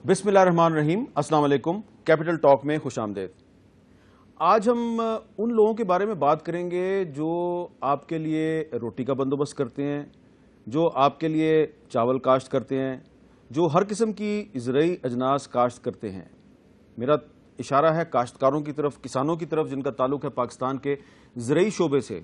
बिस्मिल्लाहिर्रहमानिर्रहीम, अस्सलाम वालेकुम। कैपिटल टॉक में खुश आमदेद। आज हम उन लोगों के बारे में बात करेंगे जो आपके लिए रोटी का बंदोबस्त करते हैं, जो आपके लिए चावल काश्त करते हैं, जो हर किस्म की ज़रई अजनास काश्त करते हैं। मेरा इशारा है काश्तकारों की तरफ, किसानों की तरफ, जिनका ताल्लुक़ है पाकिस्तान के ज़रई शोबे से।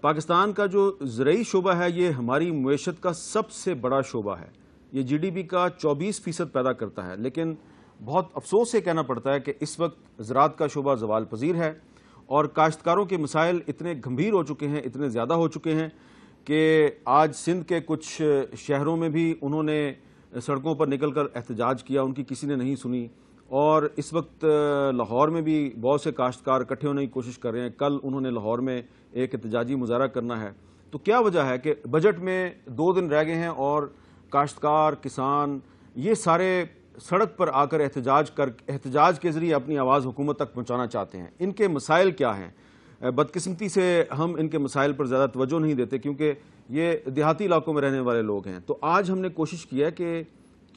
पाकिस्तान का जो ज़रई शोबा है ये हमारी मुईशत का सबसे बड़ा शोबा है। ये GDP का 24% पैदा करता है, लेकिन बहुत अफसोस से कहना पड़ता है कि इस वक्त ज़राअत का शोबा ज़वाल पजीर है और काश्तकारों के मसाइल इतने गंभीर हो चुके हैं, इतने ज़्यादा हो चुके हैं कि आज सिंध के कुछ शहरों में भी उन्होंने सड़कों पर निकल कर एहतजाज किया, उनकी किसी ने नहीं सुनी। और इस वक्त लाहौर में भी बहुत से काश्तकार इकट्ठे होने की कोशिश कर रहे हैं। कल उन्होंने लाहौर में एक एहतजाजी मुजाहरा करना है। तो क्या वजह है कि बजट में 2 दिन रह गए हैं और काश्तकार, किसान ये सारे सड़क पर आकर एहतजाज के ज़रिए अपनी आवाज़ हुकूमत तक पहुंचाना चाहते हैं। इनके मसाइल क्या हैं? बदकिस्मती से हम इनके मसाइल पर ज़्यादा तवज्जो नहीं देते क्योंकि ये देहाती इलाकों में रहने वाले लोग हैं। तो आज हमने कोशिश की है कि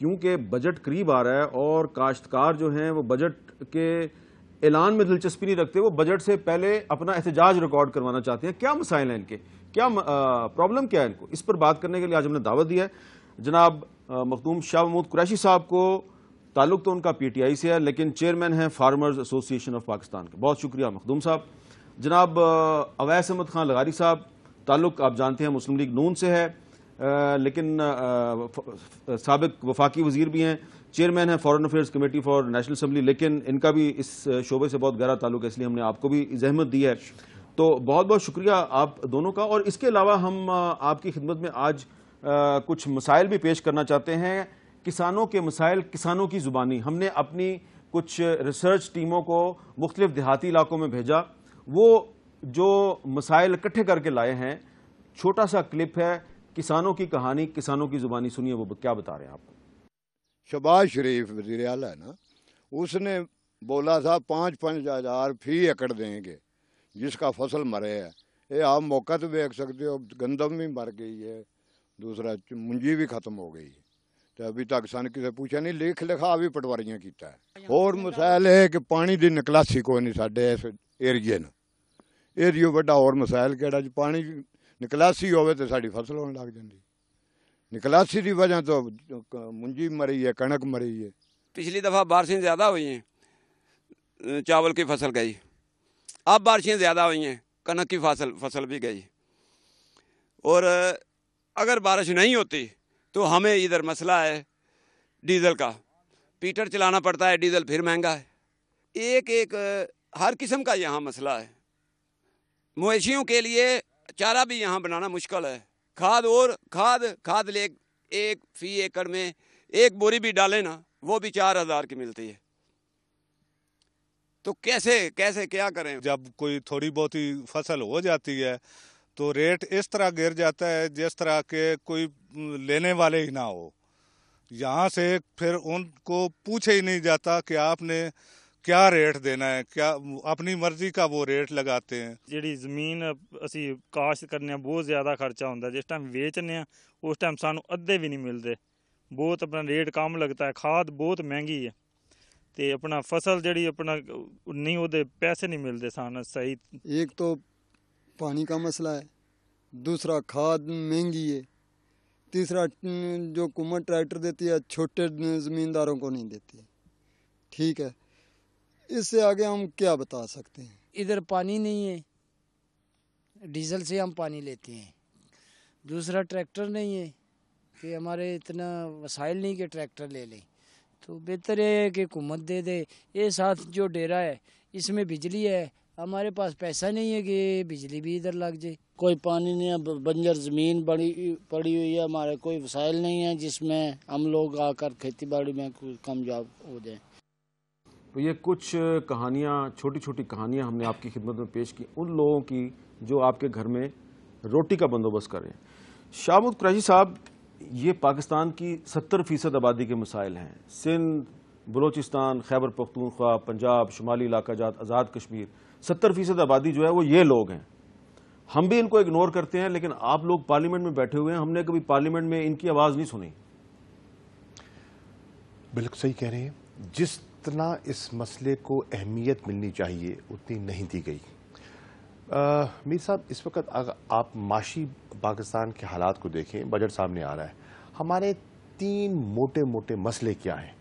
क्योंकि बजट करीब आ रहा है और काश्तकार जो हैं वो बजट के ऐलान में दिलचस्पी नहीं रखते, वो बजट से पहले अपना एहतजाज रिकॉर्ड करवाना चाहते हैं। क्या मसाइल हैं इनके, क्या प्रॉब्लम क्या है इनको, इस पर बात करने के लिए आज हमने दावत दी है। जनाब मखदूम शाह महमूद कुरैशी साहब को ताल्लुक़ तो उनका PTI से है, लेकिन चेयरमैन हैं फार्मर्स एसोसिएशन ऑफ पाकिस्तान के। बहुत शुक्रिया मखदूम साहब। जनाब अवैस अहमद खान लगारी साहब, ताल्लुक़ आप जानते हैं मुस्लिम लीग नून से है, लेकिन साबिक वफाकी वज़ीर भी हैं, चेयरमैन हैं foreign affairs committee for national assembly, लेकिन इनका भी इस शोबे से बहुत गहरा ताल्लुक़ है, इसलिए हमने आपको भी जहमत दी है। तो बहुत बहुत शुक्रिया आप दोनों का। और इसके अलावा हम आपकी खिदमत में आज कुछ मसाइल भी पेश करना चाहते हैं। किसानों के मसाइल किसानों की ज़ुबानी। हमने अपनी कुछ रिसर्च टीमों को मुख्तलिफ देहाती इलाकों में भेजा, वो जो मसाइल इकट्ठे करके लाए हैं। छोटा सा क्लिप है, किसानों की कहानी, किसानों की ज़ुबानी, सुनिए वो क्या बता रहे हैं आपको। शहबाज शरीफ वज़ीर आला है ना, उसने बोला था 5-5 हज़ार फी एकड़ देंगे जिसका फसल मरे है। ये आप मौका तो देख सकते हो, गंदम भी मर गई है, दूसरा मुंजी भी खत्म हो गई। तो अभी तक सन किसे पूछा नहीं, लिख लिखा भी पटवारियां किया है। और मसाइल है कि पानी की निकलासी कोई नहीं साडे इस एरिए न। एरियो बड़ा और मसाइल केड़ा जी, पानी निकलासी होवे तो साडी फसल होने लग जाती। निकलासी की वजह तो मुंजी मरी है, कणक मरी है। पिछली दफ़ा बारिशें ज़्यादा हुई हैं, चावल की फसल गई। अब बारिशें ज़्यादा हुई हैं, कणक की फसल भी गई। और अगर बारिश नहीं होती तो हमें इधर मसला है डीज़ल का, पीटर चलाना पड़ता है, डीज़ल फिर महंगा है। एक हर किस्म का यहाँ मसला है। मवेशियों के लिए चारा भी यहाँ बनाना मुश्किल है। खाद ले एक फी एकड़ में एक बोरी भी डालें ना, वो भी 4,000 की मिलती है। तो कैसे क्या करें? जब कोई थोड़ी बहुत ही फसल हो जाती है तो रेट इस तरह गिर जाता है जिस तरह के कोई लेने वाले ही ना हो। यहाँ से फिर उनको पूछे ही नहीं जाता कि आपने क्या रेट देना है, क्या अपनी मर्जी का वो रेट लगाते हैं। जी जमीन असी काश्त करने बहुत ज़्यादा खर्चा होता है, जिस टाइम बेचने उस टाइम सानू अद्धे भी नहीं मिलते, बहुत अपना रेट कम लगता है। खाद बहुत महंगी है ते अपना फसल जड़ी अपना नहीं होते पैसे नहीं मिलते सान सही। एक तो पानी का मसला है, दूसरा खाद महंगी है, तीसरा जो हुकूमत ट्रैक्टर देती है छोटे ज़मींदारों को नहीं देती। ठीक है, इससे आगे हम क्या बता सकते हैं? इधर पानी नहीं है, डीजल से हम पानी लेते हैं। दूसरा ट्रैक्टर नहीं है कि हमारे इतना वसाइल नहीं कि ट्रैक्टर ले लें। तो बेहतर है कि हुकूमत दे दे। ये साथ जो डेरा है इसमें बिजली है, हमारे पास पैसा नहीं है कि बिजली भी इधर लग जाए। कोई पानी नहीं है, बंजर ज़मीन पड़ी हुई है, हमारे कोई वसाइल नहीं है जिसमें हम लोग आकर खेती बाड़ी में कामयाब हो जाए। तो ये कुछ कहानियाँ, छोटी छोटी कहानियाँ हमने आपकी खिदमत में पेश की उन लोगों की जो आपके घर में रोटी का बंदोबस्त कर रहे हैं। शाह महमूद कुरैशी साहब, ये पाकिस्तान की 70% आबादी के मसाइल हैं। सिंध, बलोचिस्तान, खैबर पख्तूनख्वा, पंजाब, शुमाली इलाका जात, आज़ाद कश्मीर, 70% आबादी जो है वो ये लोग हैं। हम भी इनको इग्नोर करते हैं, लेकिन आप लोग पार्लियामेंट में बैठे हुए हैं, हमने कभी पार्लियामेंट में इनकी आवाज़ नहीं सुनी। بالکل صحیح کہہ رہے ہیں. جس طرح اس مسئلے کو اہمیت ملنی چاہیے اتنی نہیں دی گئی. میر صاحب اس وقت اگر آپ معاشی پاکستان کے حالات کو دیکھیں, بجٹ سامنے آ رہا ہے, ہمارے 3 موٹے موٹے مسئلے کیا ہیں.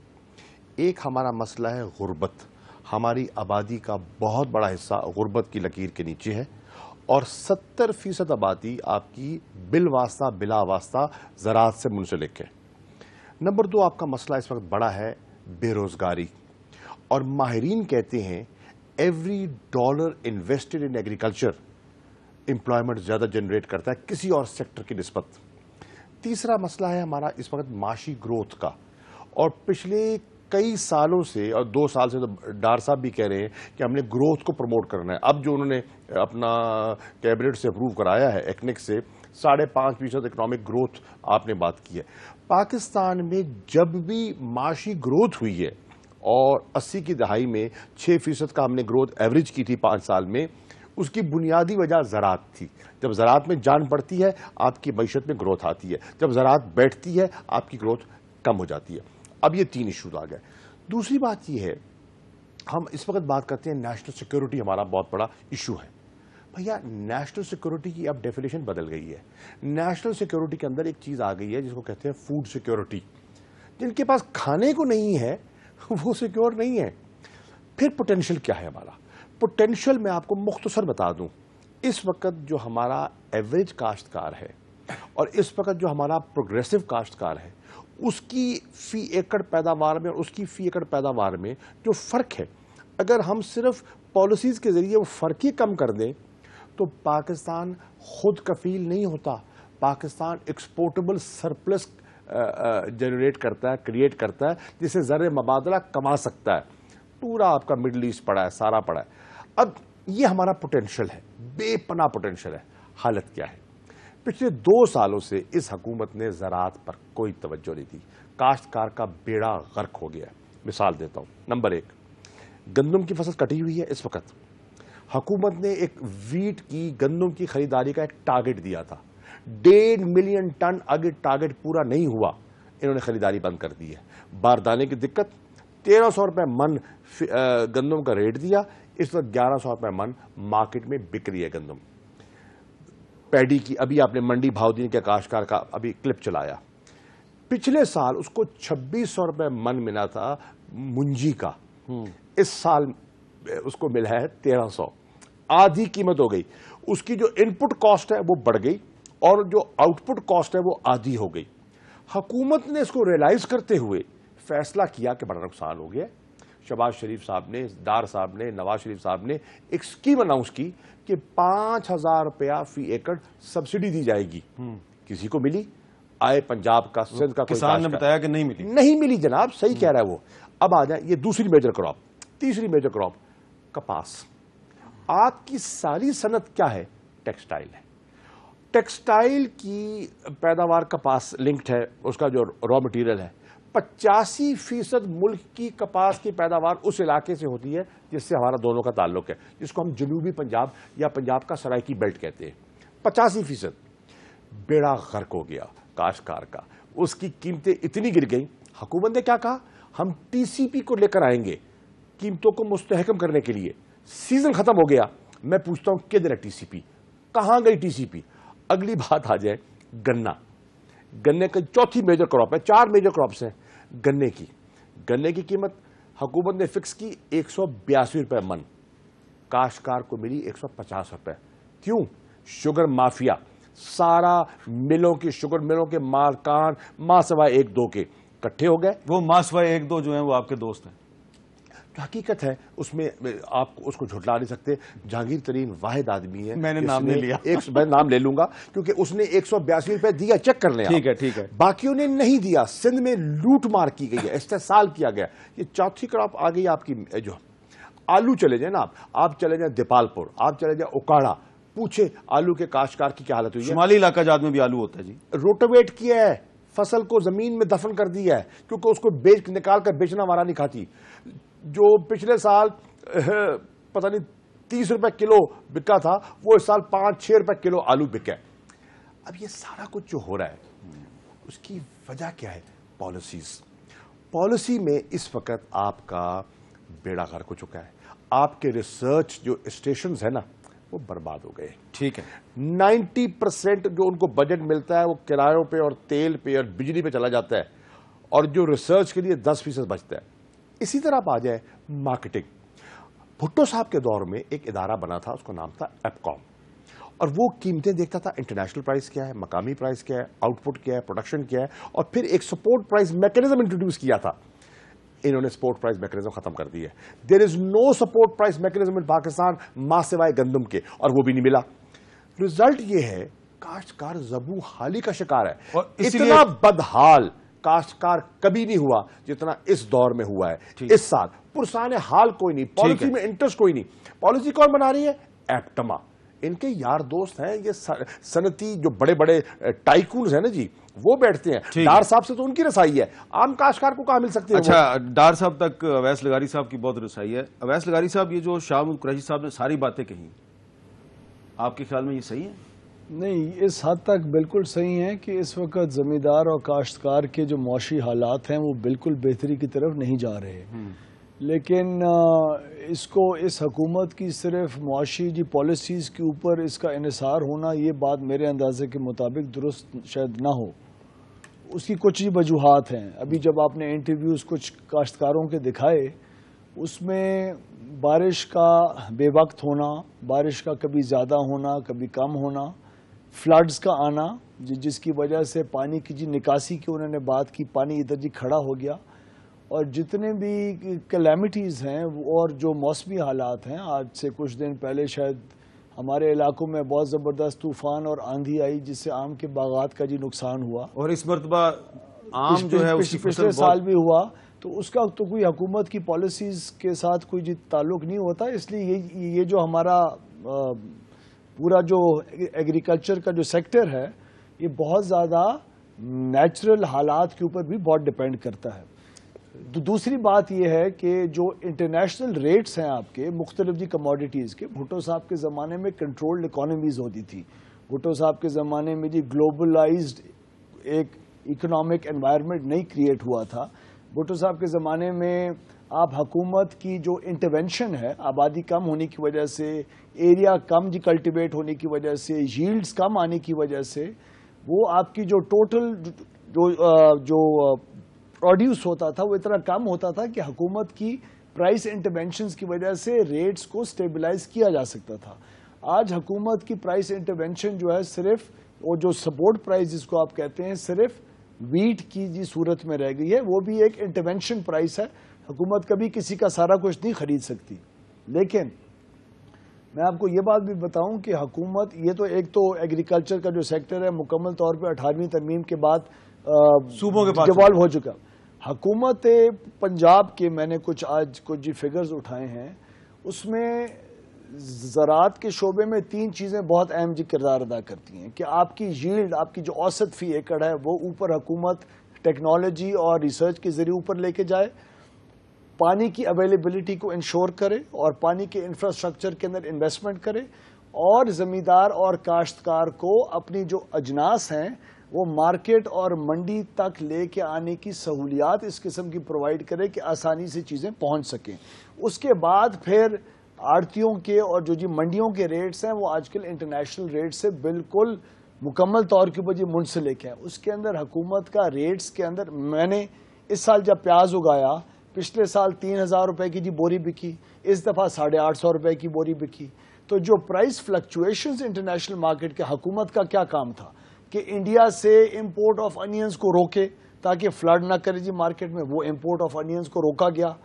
ایک ہمارا مسئلہ ہے غربت. ہماری آبادی کا بہت بڑا حصہ غربت کی لکیر کے نیچے ہے اور 70% آبادی آپ کی بالواسطہ بلا واسطہ زراعت سے منسلک ہے. نمبر 2 آپ کا مسئلہ اس وقت بڑا ہے بے روزگاری, اور ماہرین کہتے ہیں every dollar invested in agriculture employment زیادہ جنریٹ کرتا ہے کسی اور سیکٹر کی نسبت. تیسرا مسئلہ ہے ہمارا اس وقت معاشی گروتھ کا, اور پچھلے کئی سالوں سے, اور 2 سال سے تو ڈار صاحب بھی کہہ رہے ہیں کہ ہم نے گروتھ کو پروموٹ کرنا ہے. اب جو انہوں نے اپنا کیبنٹ سے اپروو کرایا ہے ایکنک سے 5.5% اکنامک گروتھ آپ نے بات کی ہے. پاکستان میں جب بھی معاشی گروتھ ہوئی ہے, اور 80 کی دہائی میں 6% کا ہم نے گروتھ ایوریج کی تھی 5 سال میں, اس کی بنیادی وجہ زراعت تھی. جب زراعت میں جان پڑتی ہے آپ کی معیشت میں گروتھ آتی ہے, جب زراعت بیٹھتی ہے آپ کی گروتھ کم ہو جاتی ہے. اب یہ 3 ایشوز آ گئے. دوسری بات یہ ہے, ہم اس وقت بات کرتے ہیں نیشنل سیکورٹی ہمارا بہت بڑا ایشو ہے. بھیا نیشنل سیکورٹی کی اب ڈیفینیشن بدل گئی ہے. نیشنل سیکورٹی کے اندر ایک چیز آ گئی ہے جس کو کہتے ہیں فوڈ سیکورٹی. جن کے پاس کھانے کو نہیں ہے وہ سیکور نہیں ہے. پھر پوٹینشیل کیا ہے ہمارا؟ پوٹینشیل میں آپ کو مختصر بتا دوں. اس وقت جو ہمارا ایوریج کاشتکار ہے اور اس وقت جو ہمارا پروگریسو کاشتکار ہے, اس کی فی ایکڑ پیداوار میں اور اس کی فی ایکڑ پیداوار میں جو فرق ہے, اگر ہم صرف پالیسیز کے ذریعے وہ فرق ہی کم کر دیں تو پاکستان خود کفیل نہیں ہوتا. پاکستان ایکسپورٹیبل سرپلس جنریٹ کرتا ہے, کریٹ کرتا ہے, جس سے زر مبادلہ کما سکتا ہے. پورا آپ کا مڈل ایسٹ پڑا ہے, سارا پڑا ہے. اب یہ ہمارا پوٹینشیل ہے, بے پناہ پوٹینشیل ہے. حالت کیا ہے؟ پچھلے 2 سالوں سے اس حکومت نے زراعت پر کوئی توجہ نہیں دی. کاشتکار کا بیڑا غرق ہو گیا ہے. مثال دیتا ہوں. نمبر 1, گندم کی فصل کٹی ہوئی ہے. اس وقت حکومت نے ایک ویٹ کی گندم کی خریداری کا ایک ٹارگٹ دیا تھا. 1.5 ملین ٹن. اگر ٹارگٹ پورا نہیں ہوا انہوں نے خریداری بند کر دی ہے. باردانے کی دقت, 1300 روپے من گندم کا ریٹ دیا, اس وقت 1100 روپے من مارکیٹ میں بک رہی ہے گندم. پیڈی کی ابھی آپ نے منڈی بھاؤدین کے کاشتکار کا ابھی کلپ چلایا. پچھلے سال اس کو 2600 روپے من ملا تھا منجی کا, اس سال اس کو ملا ہے 1300. آدھی قیمت ہو گئی. اس کی جو ان پٹ کاسٹ ہے وہ بڑھ گئی اور جو آؤٹ پٹ کاسٹ ہے وہ آدھی ہو گئی. حکومت نے اس کو ریئلائز کرتے ہوئے فیصلہ کیا کہ بڑا نقصان ہو گیا. شہباز شریف صاحب نے, ڈار صاحب نے, نواز شریف صاحب نے ایک اسکیم اناؤنس کی کہ 5000 روپیہ فی ایکڑ سبسڈی دی جائے گی. کسی کو ملی؟ آئے پنجاب کا, سندھ کا, کسان نے بتایا کہ نہیں ملی. نہیں ملی جناب, صحیح کہہ رہا ہے وہ. اب آ جائیں یہ دوسری میجر کراپ. تیسری میجر کراپ کپاس. آپ کی ساری صنعت کیا ہے؟ ٹیکسٹائل ہے. ٹیکسٹائل کی پیداوار کپاس لنکڈ ہے, اس کا جو را مٹیریل ہے. 85% ملک کی کپاس کی پیداوار اس علاقے سے ہوتی ہے جس سے ہمارا دونوں کا تعلق ہے, جس کو ہم جنوبی پنجاب یا پنجاب کا سرائکی بیلٹ کہتے ہیں. 85%. بیڑا غرق ہو گیا کاشتکار کا. اس کی قیمتیں اتنی گر گئیں. حکومت نے کیا کہا؟ ہم ٹی سی پی کو لے کر آئیں گے قیمتوں کو مستحکم کرنے کے لیے. سیزن ختم ہو گیا. میں پوچھتا ہوں کدھر ہے ٹی سی پی؟ کہاں گئی ٹی سی پی؟ اگلی بات آ جائے گنا. گنے کا چوتھی میجر کراپ ہے. 4 میجر کراپس ہیں گنے کی. گنے کی قیمت حکومت نے فکس کی 182 روپے من. کاشتکار کو ملی 150 روپے. کیوں؟ شوگر مافیا, سارا ملوں کی, شوگر ملوں کے مالکان ماں سوائے 1-2 کے اکٹھے ہو گئے. وہ ماں سوائے 1-2 جو ہیں وہ آپ کے دوست ہیں. حقیقت ہے, اس میں آپ اس کو جھٹلا نہیں سکتے. جہانگیر ترین واحد آدمی ہے. میں نے نام نہیں لیا. میں نام لے لوں گا کیونکہ اس نے 182 روپے دیا. چیک کر لیں. ٹھیک ہے, ٹھیک ہے. باقیوں نے نہیں دیا. سندھ میں لوٹ مار کی گئی ہے, استحصال کیا گیا. یہ چوتھی کراپ آ گئی آپ کی. جو آلو چلے جائیں نا, آپ چلے جائیں دیپال پور, آپ چلے جائیں اوکاڑا, پوچھے آلو کے کاشتکار کی کیا حالت ہوئی ہے. شمالی علاقہ جات میں بھی آلو ہوتا ہے جی. روٹویٹ کیا ہے, فصل کو زمین میں دفن کر دیا ہے کیونکہ اس کو نکال کر بیچنا ہمارا نہیں کھاتی. جو پچھلے سال پتہ نہیں 30 روپے کلو بکا تھا, وہ اس سال 5-6 روپے کلو آلو بکا ہے. اب یہ سارا کچھ جو ہو رہا ہے اس کی وجہ کیا ہے؟ پالیسیز. पॉलिसी में इस वक्त आपका बेड़ा गर्क हो चुका है। आपके रिसर्च जो स्टेशंस है ना वो बर्बाद हो गए। ठीक है, 90% जो उनको बजट मिलता है वो किरायों पे और तेल पे और बिजली पे चला जाता है, और जो रिसर्च के लिए 10% बचता है। इसी तरह आप आ जाए मार्केटिंग। भुट्टो साहब के दौर में एक इदारा बना था, उसका नाम था एपकॉम, और वो कीमतें देखता था, इंटरनेशनल प्राइस क्या है, मकामी प्राइस क्या है, आउटपुट क्या है, प्रोडक्शन क्या है, और फिर एक सपोर्ट प्राइस मैकेनिज्म इंट्रोड्यूस किया था। इन्होंने सपोर्ट प्राइस मैकेनिज्म खत्म कर दिया है। There is no support price mechanism in Pakistan मां सिवाय गंदम के, और वो भी नहीं मिला। रिजल्ट ये है काश्तकार जबू हाली का शिकार है, और इसीलिए इतना बदहाल काश्तकार कभी नहीं हुआ जितना इस दौर में हुआ है। इस साल पुरसाने हाल कोई नहीं, पॉलिसी में इंटरेस्ट कोई नहीं। पॉलिसी कौन बना रही है? एप्टमा। इनके यार दोस्त हैं ये सनती जो बड़े बड़े टाइकून्स हैं ना जी, वो बैठते हैं। डार साहब से तो उनकी रसाई है, आम काश्तकार को कहां मिल सकती है? अच्छा, डार साहब तक अवैस लगारी साहब की बहुत रसाई है। अवैस लगारी साहब, ये जो शाह महमूद कुरैशी साहब ने सारी बातें कही, आपके ख्याल में ये सही है? नहीं, इस हद तक बिल्कुल सही है कि इस वक्त जमींदार और काश्तकार के जो मौशी हालात हैं वो बिल्कुल बेहतरी की तरफ नहीं जा रहे। लेकिन इसको इस हुकूमत की सिर्फ मुआशी जी पॉलिसीज़ के ऊपर इसका इन्हिसार होना, ये बात मेरे अंदाजे के मुताबिक दुरुस्त शायद ना हो। उसकी कुछ ही वजूहात हैं। अभी जब आपने इंटरव्यूज़ कुछ काश्तकारों के दिखाए, उसमें बारिश का बेवक्त होना, बारिश का कभी ज़्यादा होना कभी कम होना, फ्लड्स का आना जिसकी वजह से पानी की जी निकासी की उन्होंने बात की, पानी इधर जी खड़ा हो गया, और जितने भी कैलेमिटीज़ हैं और जो मौसमी हालात हैं, आज से कुछ दिन पहले शायद हमारे इलाकों में बहुत ज़बरदस्त तूफ़ान और आंधी आई जिससे आम के बागात का जी नुकसान हुआ, और इस मरतबा आम जो है उसकी पिछले साल भी हुआ। तो उसका तो कोई हुकूमत की पॉलिसीज़ के साथ कोई जी ताल्लुक़ नहीं होता। इसलिए ये जो हमारा पूरा जो एग्रीकल्चर का जो सेक्टर है, ये बहुत ज़्यादा नेचुरल हालात के ऊपर भी बहुत डिपेंड करता है। दूसरी बात यह है कि जो इंटरनेशनल रेट्स हैं आपके मुख्तलिफ जी कमोडिटीज़ के, भुट्टो साहब के ज़माने में कंट्रोल्ड इकोनॉमीज़ होती थी। भुट्टो साहब के ज़माने में जी ग्लोबलाइज्ड एक इकोनॉमिक एनवायरनमेंट नहीं क्रिएट हुआ था। भुट्टो साहब के ज़माने में आप हुकूमत की जो इंटरवेंशन है, आबादी कम होने की वजह से, एरिया कम जी कल्टिवेट होने की वजह से, यील्ड्स कम आने की वजह से, वो आपकी जो टोटल जो प्रोड्यूस होता था वो इतना कम होता था कि हुकूमत की प्राइस इंटरवेंशंस की वजह से रेट्स को स्टेबलाइज किया जा सकता था। आज हुकूमत की प्राइस इंटरवेंशन जो है सिर्फ वो जो सपोर्ट प्राइस जिसको आप कहते हैं सिर्फ वीट की जी सूरत में रह गई है, वो भी एक इंटरवेंशन प्राइस है। हुकूमत कभी किसी का सारा कुछ नहीं खरीद सकती। लेकिन मैं आपको ये बात भी बताऊं कि हुकूमत, ये तो एक तो एग्रीकल्चर का जो सेक्टर है मुकम्मल तौर पे 18वीं तरमीम के बाद सूबों के पास डिवॉल्व हो चुका। हुकूमत पंजाब के मैंने कुछ जी फिगर्स उठाए हैं, उसमें ज़राअत के शोबे में 3 चीज़ें बहुत अहम जी किरदार अदा करती हैं कि आपकी यील्ड, आपकी जो औसत फी एकड़ है वो ऊपर हुकूमत टेक्नोलॉजी और रिसर्च के ज़रिए ऊपर लेके जाए, पानी की अवेलेबिलिटी को इंश्योर करे और पानी के इंफ्रास्ट्रक्चर के अंदर इन्वेस्टमेंट करे, और ज़मींदार और काश्तकार को अपनी जो अजनास हैं वो मार्केट और मंडी तक लेके आने की सहूलियात इस किस्म की प्रोवाइड करे कि आसानी से चीज़ें पहुंच सकें। उसके बाद फिर आड़तियों के और जो जी मंडियों के रेट्स हैं वो आजकल इंटरनेशनल रेट से बिल्कुल मुकम्मल तौर के ऊपर जी मुंसलिक है। उसके अंदर हुकूमत का रेट्स के अंदर, मैंने इस साल जब प्याज उगाया, पिछले साल 3000 रुपए की जी बोरी बिकी, इस दफ़ा 850 रुपए की बोरी बिकी। तो जो प्राइस फ्लक्चुएशंस इंटरनेशनल मार्केट के, हुकूमत का क्या काम था कि इंडिया से इंपोर्ट ऑफ अनियंस को रोके ताकि फ्लड ना करे जी मार्केट में। वो इंपोर्ट ऑफ अनियंस को रोका गया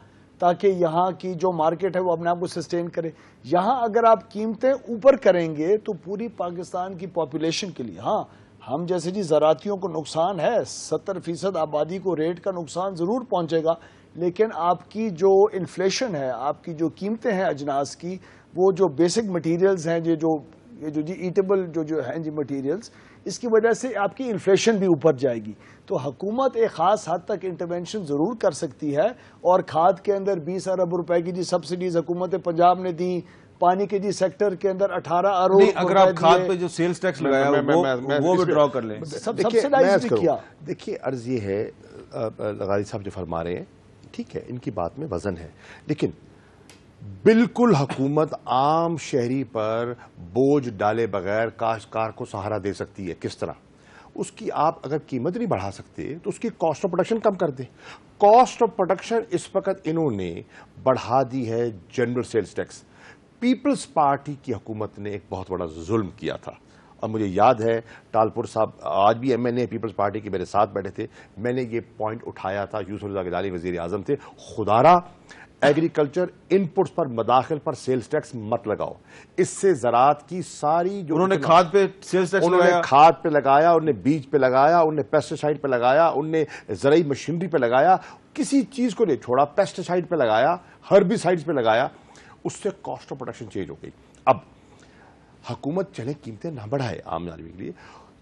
ताकि यहाँ की जो मार्केट है वो अपने आप को सस्टेन करे। यहाँ अगर आप कीमतें ऊपर करेंगे तो पूरी पाकिस्तान की पॉपुलेशन के लिए, हाँ हम जैसे जी ज़रातियों को नुकसान है, 70% आबादी को रेट का नुकसान ज़रूर पहुँचेगा, लेकिन आपकी जो इन्फ्लेशन है, आपकी जो कीमतें हैं अजनास की, वो जो बेसिक मटीरियल्स हैं, ये जो जी ईटेबल जो हैं जी मटीरियल्स, इसकी वजह से आपकी इन्फ्लेशन भी ऊपर जाएगी। तो हुकूमत एक ख़ास हद तक इंटरवेंशन ज़रूर कर सकती है, और खाद के अंदर 20 अरब रुपए की जी सब्सिडीज हुकूमत पंजाब ने दी, पानी के जी सेक्टर के अंदर 18 अरब। अगर आप खाद पे जो सेल्स टैक्स लगाया वो विड्रॉ कर लें, सब्सिडाइज भी किया। देखिए अर्ज ये है, لغاری صاحب جو فرما رہے ہیں ٹھیک ہے، ان کی بات میں وزن ہے، لیکن بالکل حکومت عام شہری پر بوجھ ڈالے بغیر کاشتکار کو سہارا دے سکتی ہے. کس طرح؟ اس کی آپ اگر قیمت نہیں بڑھا سکتے تو اس کی کاسٹ آف پروڈکشن کم کر دیں. کاسٹ آف پروڈکشن اس وقت انہوں نے بڑھا دی ہے general sales tax. Peoples Party کی حکومت نے ایک بہت بڑا ظلم کیا تھا، اور مجھے یاد ہے ٹالپور صاحب آج بھی MNA پیپلز پارٹی کے میرے ساتھ بیٹھے تھے، میں نے یہ پوائنٹ اٹھایا تھا. یوسف رضا گیلانی وزیر اعظم تھے، خدارا ایگریکلچر انپٹس پر مداخل پر سیلز ٹیکس مت لگاؤ. اس سے زراعت کی ساری جو انہوں نے کھاد پہ سیلز ٹیکس انہوں نے کھاد پہ لگایا، انہوں نے بیج پہ لگایا، انہوں نے پیسٹیسائڈ پہ لگایا، انہوں نے زرعی مشینری پہ لگایا، کسی چیز کو نہیں چھوڑا. پیسٹیسائڈ پہ لگایا، ہربیسائڈز پہ لگایا، اس سے کاسٹ آف پروڈکشن چینج ہو گئی. اب حکومت چلے قیمتیں نہ بڑھائے عام آدمی کے لیے،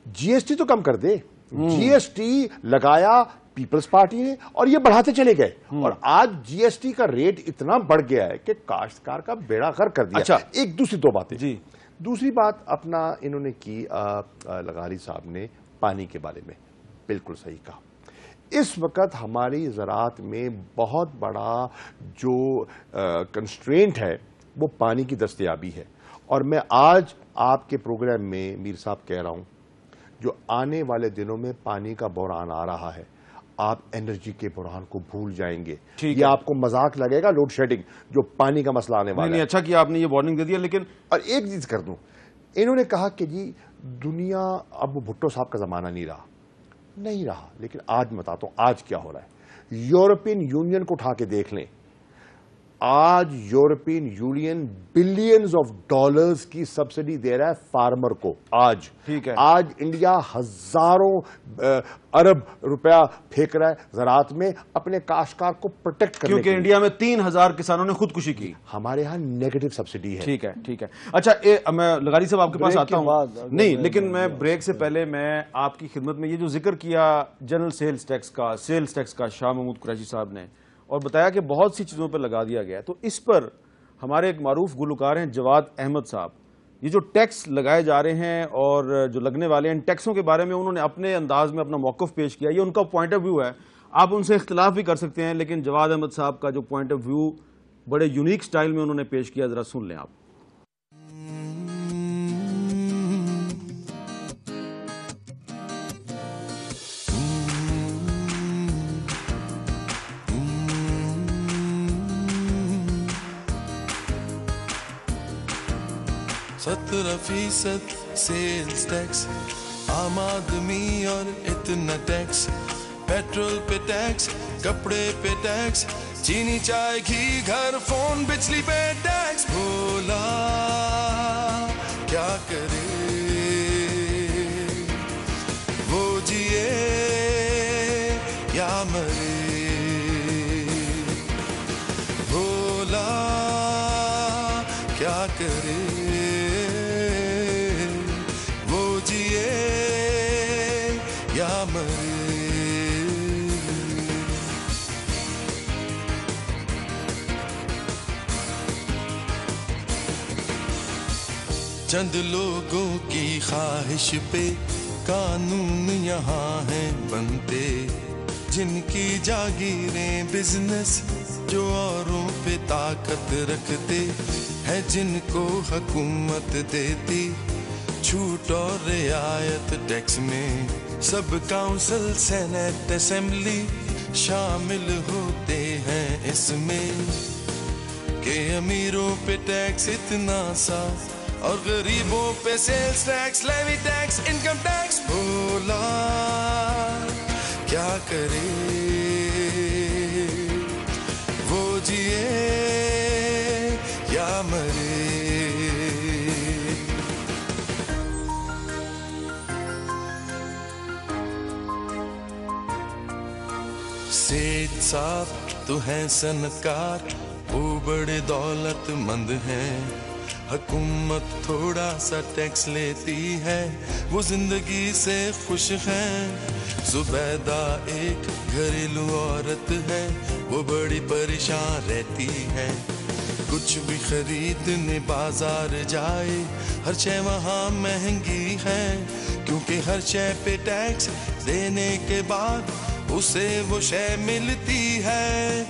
GST تو کم کر دے. GST لگایا پیپلز پارٹی نے اور یہ بڑھاتے چلے گئے، اور آج GST کا ریٹ اتنا بڑھ گیا ہے کہ کاشتکار کا بیڑا غرق کر دیا. اچھا، ایک دوسری دو باتیں. جی دوسری بات اپنا انہوں نے کی لغاری صاحب نے پانی کے بارے میں بالکل صحیح کہا. اس وقت ہماری زراعت میں بہت بڑا جو کنسٹرینٹ ہے وہ پانی کی دستیابی ہے. اور میں آج آپ کے پروگرام میں میر صاحب کہہ رہا ہوں، جو آنے والے دنوں میں پانی کا بحران آ رہا ہے، آپ انرجی کے بحران کو بھول جائیں گے. یہ آپ کو مذاق لگے گا لوڈ شیڈنگ جو پانی کا مسئلہ آنے والا ہے. اچھا کہ آپ نے یہ وارننگ دے دیا. لیکن اور ایک چیز کر دوں، انہوں نے کہا کہ جی دنیا اب بھٹو صاحب کا زمانہ نہیں رہا، لیکن آج میں بتاتا ہوں آج کیا ہو رہا ہے. یورپین یونین کو اٹھا کے دیکھ لیں، آج European union billions of dollars کی سبسڈی دے رہا ہے فارمر کو. آج ٹھیک ہے، آج انڈیا ہزاروں ارب روپیہ پھینک رہا ہے زراعت میں اپنے کاشتکار کو پروٹیکٹ کرنے کے لیے، کیونکہ انڈیا میں 3000 کسانوں نے خودکشی کی. ہمارے ہاں نیگیٹو سبسڈی ہے. ٹھیک ہے. اچھا میں لغاری صاحب آپ کے پاس آتا ہوں. نہیں، لیکن میں بریک سے پہلے میں آپ کی خدمت میں یہ جو ذکر کیا جنرل سیلز ٹیکس کا شاہ محمود قریشی صاحب نے، اور بتایا کہ بہت سی چیزوں پہ لگا دیا گیا ہے، تو اس پر ہمارے ایک معروف گلوکار ہیں جواد احمد صاحب، یہ جو ٹیکس لگائے جا رہے ہیں اور جو لگنے والے ہیں، ٹیکسوں کے بارے میں انہوں نے اپنے انداز میں اپنا موقف پیش کیا. یہ ان کا پوائنٹ آف ویو ہے، آپ ان سے اختلاف بھی کر سکتے ہیں، لیکن جواد احمد صاحب کا جو پوائنٹ آف ویو بڑے یونیک سٹائل میں انہوں نے پیش کیا، ذرا سن لیں آپ. %17 سیلز ٹیکس، عام آدمی اور اتنا ٹیکس، پیٹرول پہ ٹیکس، کپڑے پہ ٹیکس، چینی چائے گھی گھر فون بجلی پہ ٹیکس. بولا کیا کرے وہ جیے یا مرے، بولا کیا کرے یا مرے. چند لوگوں کی خواہش پہ قانون یہاں ہیں بنتے، جن کی جاگیریں بزنس جو اوروں پہ طاقت رکھتے ہیں، جن کو حکومت دیتی چھوٹ اور رعایت ٹیکس میں. سب کاؤنسل سینٹ اسمبلی شامل ہوتے ہیں اس میں، کہ امیروں پہ ٹیکس اتنا سا اور غریبوں پہ sales tax, levy tax, income tax. بولا کیا کرے وہ جیے یا مرے. سیٹھ صاحب تو ہیں صنعتکار، وہ بڑے دولت مند ہیں، حکومت تھوڑا سا ٹیکس لیتی ہے، وہ زندگی سے خوش ہیں. زبیدہ ایک گھریلو عورت ہے، وہ بڑی پریشان رہتی ہے، کچھ بھی خریدنے بازار جائے ہر شے وہاں مہنگی ہے، کیونکہ ہر شے پہ ٹیکس دینے کے بعد उसे वो शय मिलती है।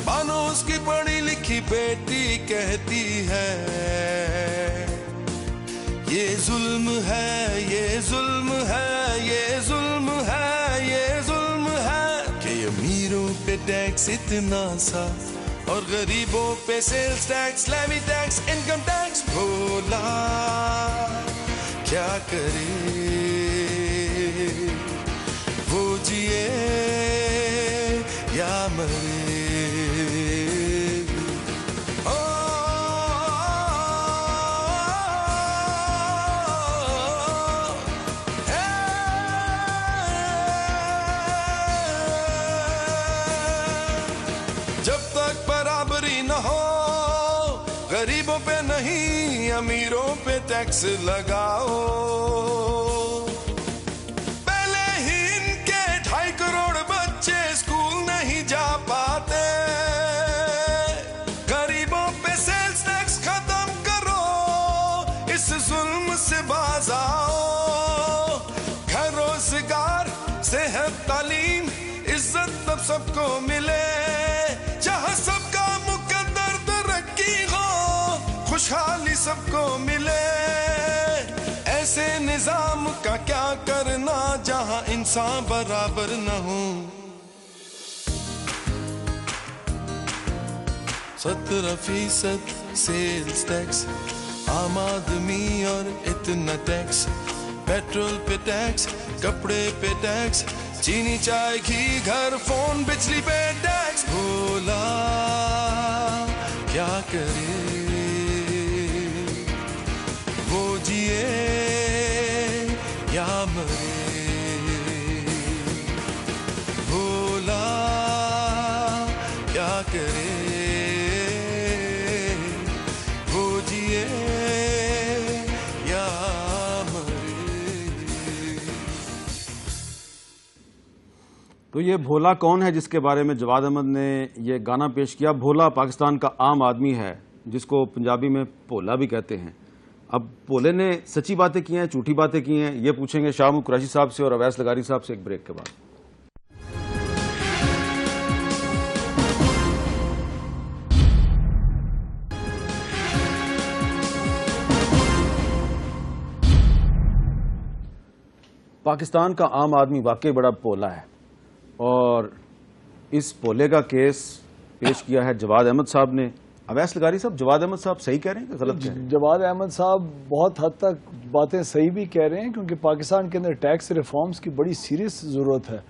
मानो उसकी पढ़ी लिखी बेटी कहती है ये जुल्म है, ये जुल्म है, ये जुल्म है, ये जुल्म है कि अमीरों पे टैक्स इतना सा और गरीबों पे sales tax, levy tax, income tax. भोला क्या करे, वो जिए या मरे। जब तक बराबरी न हो गरीबों पे नहीं अमीरों पे टैक्स लगाओ। पहले ही इनके 2.5 करोड़ बच्चे स्कूल नहीं जा पाते। गरीबों पे सेल्स टैक्स खत्म करो, इस जुल्म से बाज आओ। घर रोजगार सेहत तालीम इज्जत तब सबको मिले जहाँ सबका मुकद्दर तरक्की हो, खुशहाली सबको मिले। ऐसे निजाम का क्या करना जहाँ इंसान बराबर न हो। 17% सेल्स टैक्स आम आदमी और इतना टैक्स। पेट्रोल पे टैक्स, कपड़े पे टैक्स, चीनी चाय घी घर फोन बिजली पे टैक्स। भोला क्या करे, वो जिए या मरे। भोला क्या करे, वो जिए या तो ये भोला कौन है जिसके बारे में जवाद अहमद ने ये गाना पेश किया? भोला पाकिस्तान का आम आदमी है जिसको पंजाबी में भोला भी कहते हैं। अब भोले ने सच्ची बातें की हैं, झूठी बातें की हैं, ये पूछेंगे शाह कुरैशी साहब से और अवैस लगारी साहब से एक ब्रेक के बाद। पाकिस्तान का आम आदमी वाकई बड़ा भोला है और इस भोले का केस पेश किया है जवाद अहमद साहब ने। अवैस लगारी साहब, जवाद अहमद साहब सही कह रहे हैं कि गलत कह रहे हैं? जवाद अहमद साहब बहुत हद तक बातें सही भी कह रहे हैं क्योंकि पाकिस्तान के अंदर टैक्स रिफॉर्म्स की बड़ी सीरियस ज़रूरत है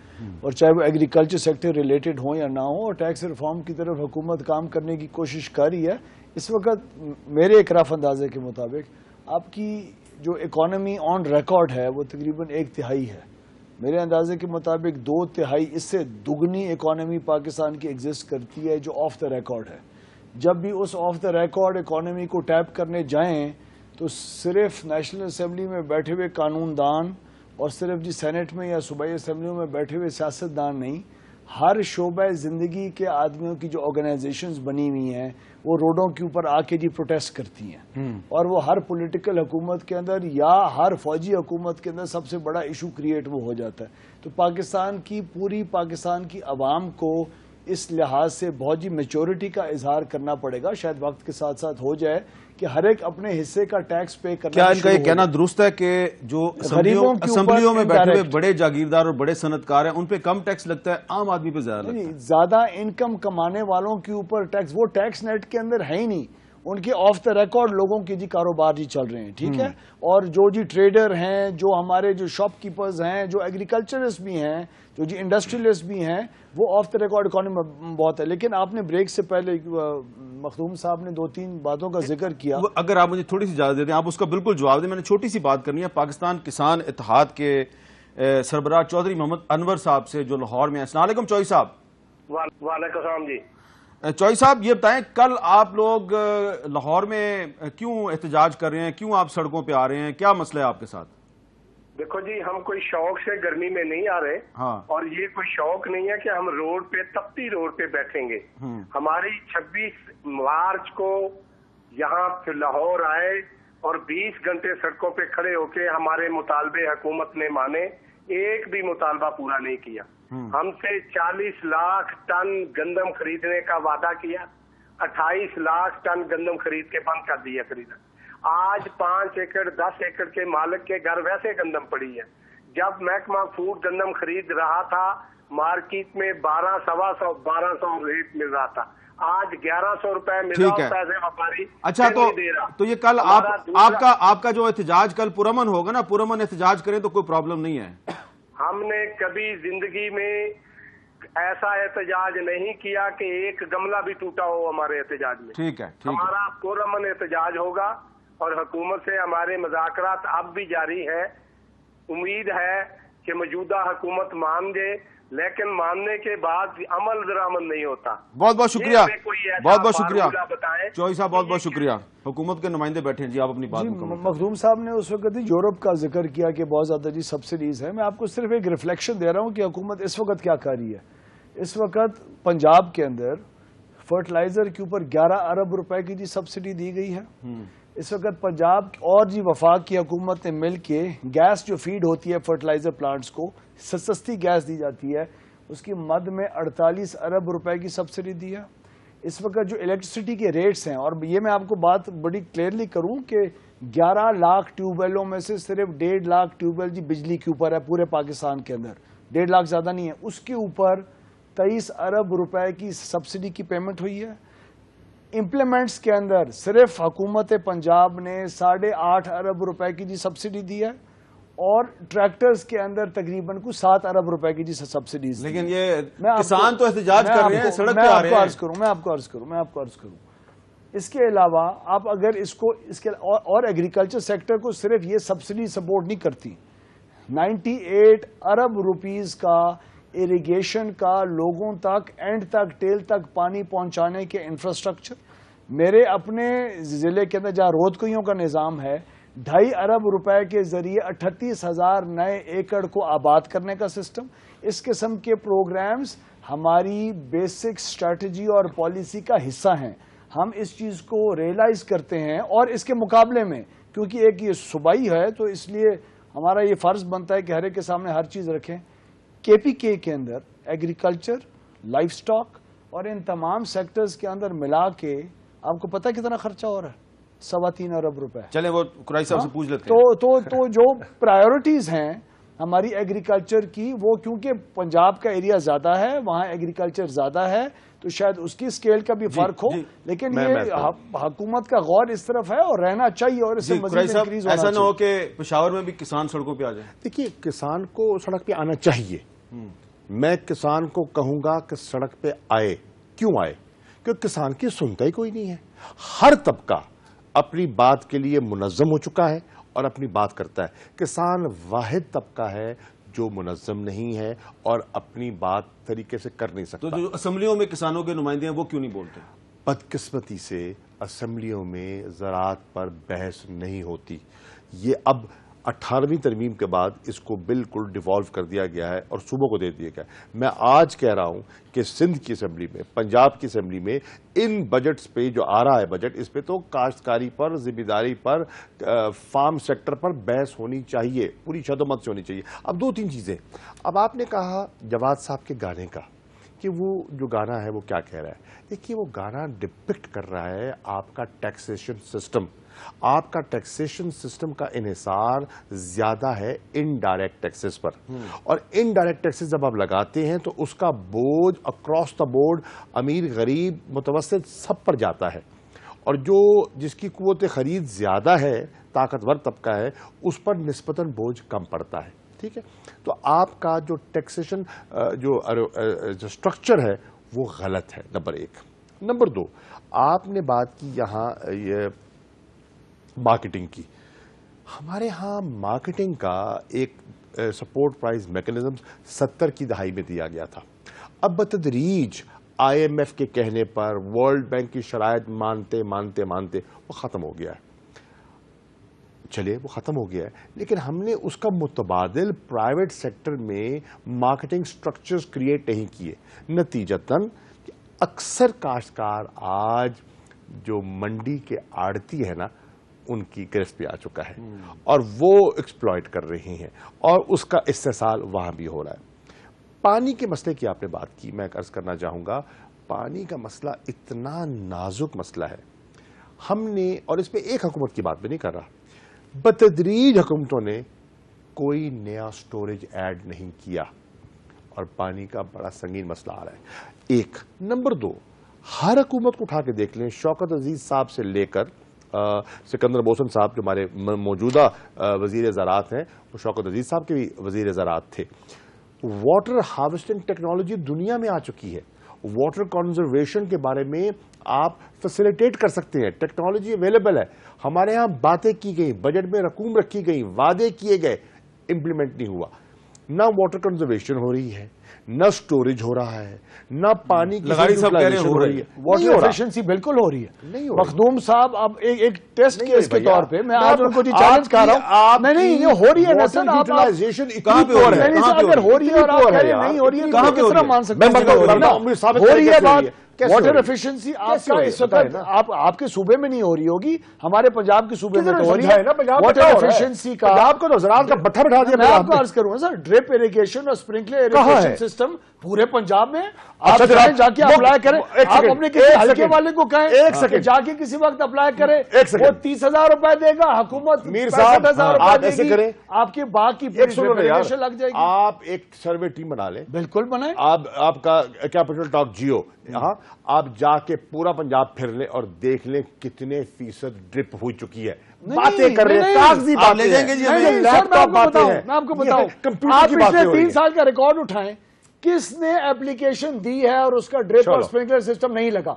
और चाहे वो एग्रीकल्चर सेक्टर रिलेटेड हो या ना हो, और टैक्स रिफॉर्म की तरफ हुकूमत काम करने की कोशिश कर रही है। इस वक्त मेरे इकराफ अंदाजे के मुताबिक आपकी जो इकॉनमी ऑन रिकॉर्ड है वो तकरीबन 1/3 है। मेरे अंदाजे के मुताबिक 2/3 इससे दुगनी इकॉनमी पाकिस्तान की एग्जिस्ट करती है जो ऑफ द रिकॉर्ड है। जब भी उस ऑफ द रिकॉर्ड इकॉनमी को टैप करने जाएं तो सिर्फ नेशनल असेंबली में बैठे हुए कानूनदान और सिर्फ जी सेनेट में या सूबाई असेंबलियों में बैठे हुए सियासतदान नहीं, हर शोबे ज़िंदगी के आदमियों की जो ऑर्गेनाइजेशंस बनी हुई हैं वो रोडों के ऊपर आके जी प्रोटेस्ट करती हैं और वो हर पॉलिटिकल हुकूमत के अंदर या हर फौजी हुकूमत के अंदर सबसे बड़ा इशू क्रिएट वो हो जाता है। तो पाकिस्तान की पूरी पाकिस्तान की आवाम को इस लिहाज से बहुत जी मेच्योरिटी का इजहार करना पड़ेगा, शायद वक्त के साथ साथ हो जाए कि हर एक अपने हिस्से का टैक्स पे करना। क्या इनका ये कहना दुरुस्त है कि जो असेंबलियों में बैठे हुए बड़े जागीरदार और बड़े सनतकार हैं उन पे कम टैक्स लगता है, आम आदमी पे ज्यादा लगता है? ज्यादा इनकम कमाने वालों के ऊपर टैक्स, वो टैक्स नेट के अंदर है ही नहीं, उनके ऑफ द रिकॉर्ड लोगों के जी कारोबार जी चल रहे हैं, ठीक है। और जो जी ट्रेडर हैं, जो हमारे जो शॉपकीपर्स हैं, जो एग्रीकल्चरिस्ट भी हैं, जो जी इंडस्ट्रियलिस्ट भी हैं, वो ऑफ द रिकॉर्ड इकॉनमी में बहुत है। लेकिन आपने ब्रेक से पहले मखदूम साहब ने 2-3 बातों का जिक्र किया, अगर आप मुझे थोड़ी सी इजाजत देते हैं आप उसका बिल्कुल जवाब दें। मैंने छोटी सी बात करनी है पाकिस्तान किसान इत्तेहाद के सरबराह चौधरी मोहम्मद अनवर साहब से जो लाहौर में हैं। अस्सलाम वालेकुम चौधरी साहब। वालेकुम सलाम जी। चौधरी साहब ये बताएं, कल आप लोग लाहौर में क्यों एहतजाज कर रहे हैं, क्यों आप सड़कों पे आ रहे हैं, क्या मसला है आपके साथ? देखो जी, हम कोई शौक से गर्मी में नहीं आ रहे। हाँ। और ये कोई शौक नहीं है कि हम रोड पे तपती रोड पे बैठेंगे। हमारी 26 मार्च को यहाँ फिर लाहौर आए और 20 घंटे सड़कों पे खड़े होके हमारे मुतालबे हुकूमत ने माने, एक भी मुतालबा पूरा नहीं किया। हमसे 40 लाख टन गंदम खरीदने का वादा किया, 28 लाख टन गंदम खरीद के बंद कर दिया खरीदना। आज 5 एकड़ 10 एकड़ के मालिक के घर वैसे गंदम पड़ी है। जब महकमा फूड गंदम खरीद रहा था, मार्केट में 1200 रेट मिल रहा था, आज 1100 रुपए मिल रहा होता है व्यापारी। अच्छा, तो ये कल आपका जो एहतजाज कल पुरअमन होगा ना, पुरअमन एहतजाज करें तो कोई प्रॉब्लम नहीं है। हमने कभी जिंदगी में ऐसा एहतजाज नहीं किया कि एक गमला भी टूटा हो हमारे एहतजाज में। ठीक है, हमारा पुरअमन एहतजाज होगा और हुकूमत से हमारे मुज़ाकरात अब भी जारी है। उम्मीद है कि मौजूदा हुकूमत मान दे, लेकिन मानने के बाद अमल दरामद नहीं होता। बहुत बहुत शुक्रिया, बहुत बहुत शुक्रिया बताएं। चौधरी साहब, बहुत बहुत शुक्रिया। हुकूमत के नुमाइंदे बैठे हैं जी, आप अपनी बात मखदूम साहब ने उस वक्त यूरोप का जिक्र किया कि बहुत ज्यादा जी सब्सिडीज है। मैं आपको सिर्फ एक रिफ्लेक्शन दे रहा हूँ कि हुकूमत इस वक्त क्या कर रही है। इस वक्त पंजाब के अंदर फर्टिलाइजर के ऊपर 11 अरब रुपए की जी सब्सिडी दी गई है। इस वक्त पंजाब और जी वफाक की हुकूमत ने मिल के गैस जो फीड होती है फर्टिलाइजर प्लांट्स को, सस्ती गैस दी जाती है, उसकी मद में 48 अरब रुपए की सब्सिडी दी है। इस वक्त जो इलेक्ट्रिसिटी के रेट्स हैं, और ये मैं आपको बात बड़ी क्लियरली करूं कि 11 लाख ट्यूबवेलों में से सिर्फ 1.5 लाख ट्यूबवेल जी बिजली के ऊपर है पूरे पाकिस्तान के अंदर, 1.5 लाख ज्यादा नहीं है। उसके ऊपर 23 अरब रुपए की सब्सिडी की पेमेंट हुई है। इम्प्लीमेंट्स के अंदर सिर्फ हुकूमत पंजाब ने 8.5 अरब रुपए की जी सब्सिडी दी है, और ट्रैक्टर्स के अंदर तकरीबन कुछ 7 अरब रुपए की जी सब्सिडीज। लेकिन ये किसान तो एहतजाज कर रहे हैं, सड़क पे आ रहे हैं। मैं आपको अर्ज करूं। इसके अलावा आप अगर इसके और एग्रीकल्चर सेक्टर को सिर्फ ये सब्सिडी सपोर्ट नहीं करती। 98 अरब रुपीस का इरिगेशन का लोगों तक एंड तक टेल तक पानी पहुंचाने के इंफ्रास्ट्रक्चर, मेरे अपने जिले के अंदर जहां रोदकुइयों का निजाम है, 2.5 अरब रुपए के जरिए 38,000 नए एकड़ को आबाद करने का सिस्टम। इस किस्म के प्रोग्राम्स हमारी बेसिक स्ट्रेटजी और पॉलिसी का हिस्सा हैं। हम इस चीज को रियलाइज करते हैं, और इसके मुकाबले में क्योंकि एक ये सूबाई है तो इसलिए हमारा ये फर्ज बनता है कि हर एक के सामने हर चीज रखें। केपीके के अंदर एग्रीकल्चर, लाइफ स्टॉक और इन तमाम सेक्टर्स के अंदर मिला के आपको पता है कितना खर्चा हो रहा है? 3.25 अरब रुपए। चलें वो कुरैशी साहब से पूछ लेते हैं। तो जो प्रायोरिटीज हैं हमारी एग्रीकल्चर की, वो क्योंकि पंजाब का एरिया ज्यादा है, वहां एग्रीकल्चर ज्यादा है, तो शायद उसकी स्केल का भी फर्क हो, लेकिन ये हुकूमत का गौर इस तरफ है और रहना चाहिए, और इससे मजीद इंक्रीज होना चाहिए। ऐसा ना हो कि पेशावर में भी किसान सड़कों पे आ जाए। देखिए, किसान को सड़क पे आना चाहिए। मैं किसान को कहूंगा कि सड़क पे आए। क्यों आए? क्योंकि किसान की सुनता ही कोई नहीं है। हर तबका अपनी बात के लिए मुनज़्ज़म हो चुका है और अपनी बात करता है। किसान वाहिद तबका है जो मुनज़्ज़म नहीं है और अपनी बात तरीके से कर नहीं सकता। तो जो असेंबलियों में किसानों के नुमाइंदे हैं वो क्यों नहीं बोलते? बदकिस्मती से असेंबलियों में ज़राअत पर बहस नहीं होती। ये अब 18वीं तरमीम के बाद इसको बिल्कुल डिवॉल्व कर दिया गया है और सूबों को दे दिया गया है। मैं आज कह रहा हूं कि सिंध की असेंबली में, पंजाब की असेंबली में इन बजट्स पे जो आ रहा है बजट, इस पे तो काश्तकारी पर, जिम्मेदारी पर, फार्म सेक्टर पर बहस होनी चाहिए, पूरी शदोमत से होनी चाहिए। अब 2-3 चीजें। अब आपने कहा जवाद साहब के गाने का कि वो जो गाना है वो क्या कह रहा है। देखिए, वो गाना डिपिक्ट कर रहा है आपका टैक्सेशन सिस्टम। आपका टैक्सेशन सिस्टम का इन्हिसार ज्यादा है इनडायरेक्ट टैक्सेस पर, और इनडायरेक्ट टैक्सेस जब आप लगाते हैं तो उसका बोझ अक्रॉस द बोर्ड अमीर, गरीब, मुतवस्सित सब पर जाता है, और जो जिसकी कुव्वत खरीद ज्यादा है, ताकतवर तबका है, उस पर निस्बतन बोझ कम पड़ता है। ठीक है, तो आपका जो टैक्सेशन जो स्ट्रक्चर है वो गलत है, नंबर 1। नंबर 2, आपने बात की यहाँ ये मार्केटिंग की। हमारे यहाँ मार्केटिंग का एक सपोर्ट प्राइस मैकेनिज्म 70 की दहाई में दिया गया था। अब बतदरीज IMF के कहने पर, वर्ल्ड बैंक की शराइत मानते मानते मानते वो ख़त्म हो गया है। चलिए, वो ख़त्म हो गया है, लेकिन हमने उसका मुतबादिल प्राइवेट सेक्टर में मार्केटिंग स्ट्रक्चर्स क्रिएट नहीं किए। नतीजतन अक्सर काश्तकार आज जो मंडी के आड़ती है ना, उनकी गिरफ्त पे आ चुका है और वो एक्सप्लॉइट कर रहे हैं, और उसका इस्तेसाल वहां भी हो रहा है। پانی کے مسئلے کی آپ نے بات کی، میں عرض کرنا چاہوں گا پانی کا مسئلہ اتنا نازک مسئلہ ہے. ہم نے، اور اس پہ ایک حکومت کی بات بھی نہیں کر رہا، بتدریج حکومتوں نے کوئی نیا سٹوریج ایڈ نہیں کیا اور پانی کا بڑا سنگین مسئلہ آ رہا ہے. ایک نمبر 2، ہر حکومت کو اٹھا کے دیکھ لیں، شوکت عزیز صاحب سے لے کر سکندر بوسن صاحب جو ہمارے موجودہ وزیر زراعت ہیں، وہ شوکت عزیز صاحب کے بھی وزیر زراعت تھے. واٹر ہارویسٹنگ ٹیکنالوجی دنیا میں آ چکی ہے. واٹر کنزرویشن کے بارے میں آپ فیسیلیٹیٹ کر سکتے ہیں، ٹیکنالوجی اویلیبل ہے. ہمارے ہاں باتیں کی گئی، بجٹ میں رقوم رکھی گئی، وعدے کیے گئے، امپلیمنٹ نہیں ہوا. نہ واٹر کنزرویشن ہو رہی ہے، نہ سٹوریج ہو رہا ہے، نہ پانی کی یوٹیلائزیشن ہو رہی ہے. واٹر ایفیشنسی بالکل ہو رہی ہے. مخدوم صاحب اب ایک ٹیسٹ کیس کے طور پہ میں آج ان کو چیلنج کر رہا ہوں. نہیں یہ ہو رہی ہے نا سر، یوٹیلائزیشن کہاں پہ ہو رہی ہے؟ اگر ہو رہی ہے اور آپ کہہ رہے ہیں نہیں ہو رہی ہے، کہاں کس طرح مان سکتے ہیں؟ ہو رہی ہے بات. واٹر ایفیشنسی آپ کا اس وقت آپ کے صوبے میں نہیں ہو رہی ہوگی، ہمارے پنجاب کے صوبے میں تو ہو رہی ہے. واٹر ایفیشنسی کا آپ کو زراعت کا بٹھا بٹھا دیا. میں آپ کو عرض کروں سر، ڈرپ اریگیشن اور اسپرنکلر اریگیشن سسٹم پورے پنجاب میں آپ جا کے اپلائی کریں. آپ اپنے کسی ہلکے والے کو کہیں جا کے کسی وقت اپلائی کریں، وہ 30,000 روپے دے گا، حکومت 65,000 روپے دے گی، آپ کے باغ کی پوری لگ جائے گی. آپ ایک سروے ٹیم بنا لیں. بالکل بنائیں. آپ کا کیپٹل ٹاک جیو، یہاں آپ جا کے پورا پنجاب پھر لیں اور دیکھ لیں کتنے فیصد ڈرپ ہو چکی ہے. باتیں کر رہے ہیں، کاغذی باتیں لے جائیں گے جی. لیپ ٹاپ باتیں ہیں. میں آپ کو بتاؤں، آپ پچھلے 3 سال کا ریکارڈ اٹھائیں، کس نے اپلیکیشن دی ہے اور اس کا ڈرپ اور اسپرنکلر سسٹم نہیں لگا؟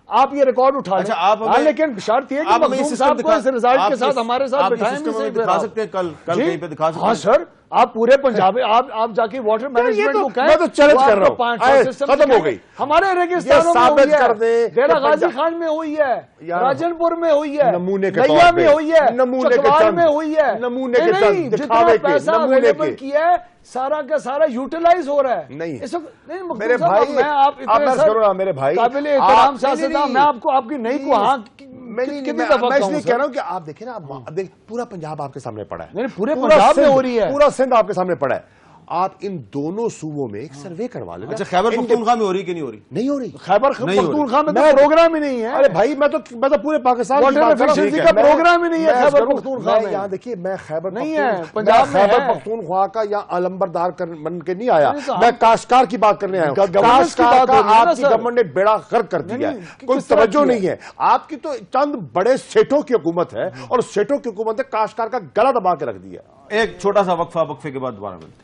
آپ یہ ریکارڈ اٹھا لیں. لیکن شرط یہ کہ مخدوم صاحب کو اس رزلٹ کے ساتھ ہمارے ساتھ بٹھائیں. دکھا سکتے ہیں کل کہیں پہ دکھا سکتے ہیں. ہاں سر، آپ پورے پنجاب آپ جا کے واٹر مینجمنٹ کو کہیں. میں تو چیلنج کر رہا ہوں، ختم ہو گئی. ہمارے ریگستانوں میں ہوئی ہے، ڈیرہ غازی خان میں ہوئی ہے، راجن پور میں ہوئی ہے، نیا میں ہوئی ہے، چکوال میں ہوئی ہے. نہیں، جتنا پیسہ اویلیبل کیا ہے سارا کا سارا یوٹیلائز ہو رہا ہے. نہیں میرے بھائی، میرے بھائی قابل احترام سیاستدان، میں آپ کو آپ کی نہیں کو ہاں میں اس لیے کہہ رہا ہوں کہ آپ دیکھیں نا، پورا پنجاب آپ کے سامنے پڑا ہے، پورے پنجاب میں ہو رہی ہے، پورا سندھ آپ کے سامنے پڑا ہے. آپ ان دونوں صوبوں میں ایک سروے کروا لیں. اچھا، خیبر پختونخوا میں ہو رہی کہ نہیں ہو رہی؟ نہیں ہو رہی. خیبر پختونخوا میں تو پروگرام ہی نہیں ہے. ارے بھائی، میں تو پورے پاکستان واٹر ایفیشنسی کا پروگرام ہی نہیں ہے خیبر پختونخوا میں. یہاں دیکھیے، میں خیبر نہیں ہے، پنجاب میں خیبر پختونخوا کا یا علمبردار بن کے نہیں آیا، میں کاشتکار کی بات کرنے آیا ہوں. کاشتکار کا آپ کی گورنمنٹ نے بیڑا غرق کر دیا ہے، کوئی توجہ نہیں ہے. آپ کی تو چند بڑے سیٹوں کی حکومت ہے، اور سیٹوں کی حکومت نے کاشتکار کا گلا دبا کے رکھ دیا. ایک چھوٹا سا وقفہ، وقفے کے بعد دوبارہ ملتے ہیں.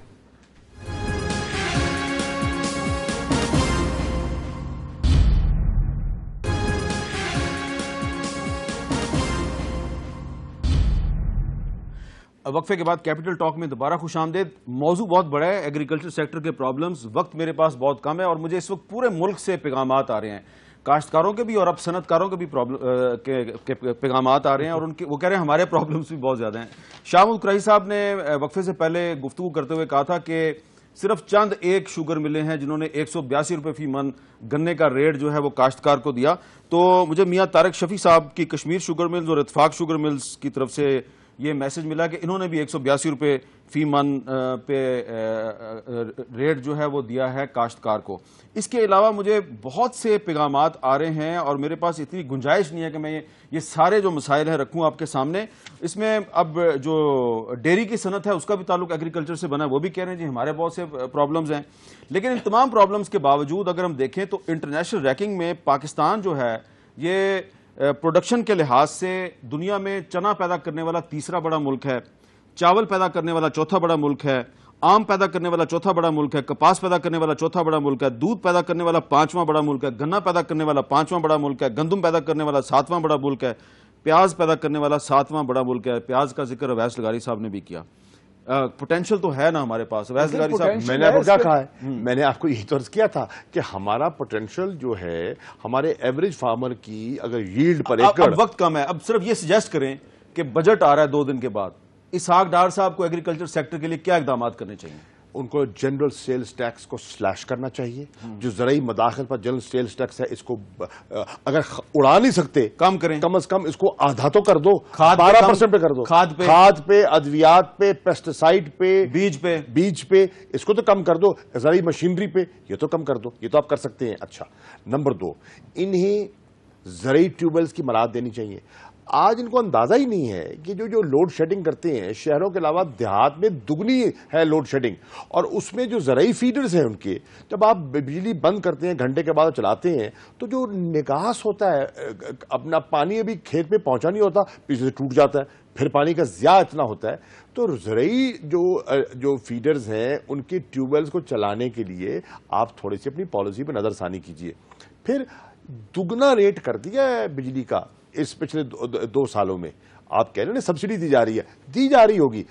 وقفے کے بعد کیپٹل ٹاک میں دوبارہ خوش آمدید. موضوع بہت بڑا ہے، ایگریکلچر سیکٹر کے پرابلمز. وقت میرے پاس بہت کم ہے اور مجھے اس وقت پورے ملک سے پیغامات آ رہے ہیں، کاشتکاروں کے بھی اور اب صنعت کاروں کے بھی پیغامات آ رہے ہیں، اور وہ کہہ رہے ہیں ہمارے پرابلمز بھی بہت زیادہ ہیں. شاہ محمود قریشی صاحب نے وقفے سے پہلے گفتگو کرتے ہوئے کہا تھا کہ صرف چند ایک شوگر ملیں ہیں جنہوں نے 182 روپے فی من گنے کا ریٹ جو ہے وہ کاشتکار کو دیا. تو مجھے میاں طارق شفیع صاحب کی کشمیر شوگر ملز اور اتفاق شوگر ملز کی طرف سے یہ میسج ملا کہ انہوں نے بھی 182 روپے فی من پہ ریٹ جو ہے وہ دیا ہے کاشتکار کو. اس کے علاوہ مجھے بہت سے پیغامات آ رہے ہیں اور میرے پاس اتنی گنجائش نہیں ہے کہ میں یہ سارے جو مسائل ہیں رکھوں آپ کے سامنے. اس میں اب جو ڈیری کی صنعت ہے اس کا بھی تعلق ایگریکلچر سے بنا ہے، وہ بھی کہہ رہے ہیں جی ہمارے بہت سے پرابلمز ہیں. لیکن ان تمام پرابلمز کے باوجود اگر ہم دیکھیں تو انٹرنیشنل رینکنگ میں پاکستان جو ہے یہ پروڈکشن کے لحاظ سے دنیا میں چنا پیدا کرنے والا تیسرا بڑا ملک ہے، چاول پیدا کرنے والا چوتھا بڑا ملک ہے، آم پیدا کرنے والا چوتھا بڑا ملک ہے، کپاس پیدا کرنے والا چوتھا بڑا ملک ہے، دودھ پیدا کرنے والا 5واں بڑا ملک ہے، گنا پیدا کرنے والا 5واں بڑا ملک ہے، گندم پیدا کرنے والا 7واں بڑا ملک ہے، پیاز پیدا کرنے والا 7واں بڑا ملک ہے. پیاز کا ذکر اویس لغاری صاحب نے بھی کیا. پوٹینشل تو ہے نا ہمارے پاس. اویس لغاری صاحب، میں نے آپ کو کیا کہا ہے؟ میں نے آپ کو یہی طرز کیا تھا کہ ہمارا پوٹینشل جو ہے ہمارے ایوریج فارمر کی اگر ییلڈ پر ایکڑ، اب وقت کم ہے، اب صرف یہ سجیسٹ کریں کہ بجٹ آ رہا ہے 2 دن کے بعد، اسحاق ڈار صاحب کو ایگریکلچر سیکٹر کے لیے کیا اقدامات کرنے چاہیے؟ ان کو جنرل سیلز ٹیکس کو سلیش کرنا چاہیے. جو زرعی مداخل پر جنرل سیلز ٹیکس ہے اس کو اگر اڑا نہیں سکتے کم کریں, کم از کم اس کو آدھا تو کر دو, 12% پہ کر دو. کھاد پہ, ادویات پہ, پیسٹیسائڈ پہ, بیج پہ اس کو تو کم کر دو. زرعی مشینری پہ یہ تو کم کر دو, یہ تو آپ کر سکتے ہیں. اچھا, نمبر 2, انہیں زرعی ٹیوبویلز کی مراعات دینی چاہیے. آج ان کو اندازہ ہی نہیں ہے کہ جو لوڈ شیڈنگ کرتے ہیں شہروں کے علاوہ دیہات میں دگنی ہے لوڈ شیڈنگ, اور اس میں جو زرعی فیڈرز ہیں ان کے, جب آپ بجلی بند کرتے ہیں گھنٹے کے بعد چلاتے ہیں تو جو نکاس ہوتا ہے, اپنا پانی ابھی کھیت میں پہنچا نہیں ہوتا, پیچھے سے ٹوٹ جاتا ہے, پھر پانی کا ضیاع اتنا ہوتا ہے. تو زرعی جو فیڈرز ہیں ان کے ٹیوبویلز کو چلانے کے لیے آپ تھوڑی سی اپنی پالیسی پہ نظر ثانی کیجئے. پھر دگنا ریٹ کر دیا ہے بجلی کا اس پچھلے 2 سالوں میں. آپ کہہ رہے ہیں سبسڈی دی جا رہی ہے, دی جا رہی ہوگی,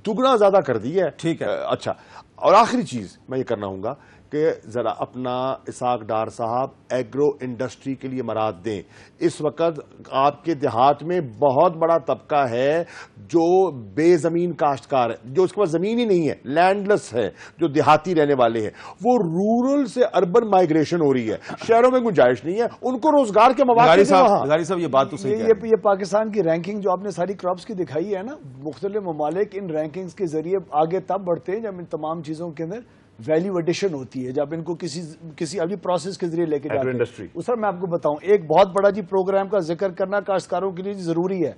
دگنا زیادہ کر دی ہے. ٹھیک ہے. اچھا, اور آخری چیز میں یہ کرنا ہوں گا کہ ذرا اپنا اسحاق ڈار صاحب ایگرو انڈسٹری کے لیے مراعات دیں. اس وقت آپ کے دیہات میں بہت بڑا طبقہ ہے جو بے زمین کاشتکار ہے, جو اس کے پاس زمین ہی نہیں ہے, لینڈ لیس ہے, جو دیہاتی رہنے والے ہیں. وہ رورل سے اربن مائگریشن ہو رہی ہے, شہروں میں گنجائش نہیں ہے, ان کو روزگار کے مواقع غاری صاحب یہ بات تو صحیح ہے. یہ پاکستان کی رینکنگ جو آپ نے ساری کراپس کی دکھائی ہے نا, مختلف ممالک ان رینکنگز کے ذریعے آگے تب بڑھتے ہیں جب ان تمام چیزوں کے اندر ویلیو ایڈیشن ہوتی ہے, جب ان کو کسی ابھی پروسیس کے ذریعے لے کے جاتے ہیں. اس پر میں آپ کو بتاؤں ایک بہت بڑا پروگرام کا ذکر کرنا کاشتکاروں کے لیے ضروری ہے.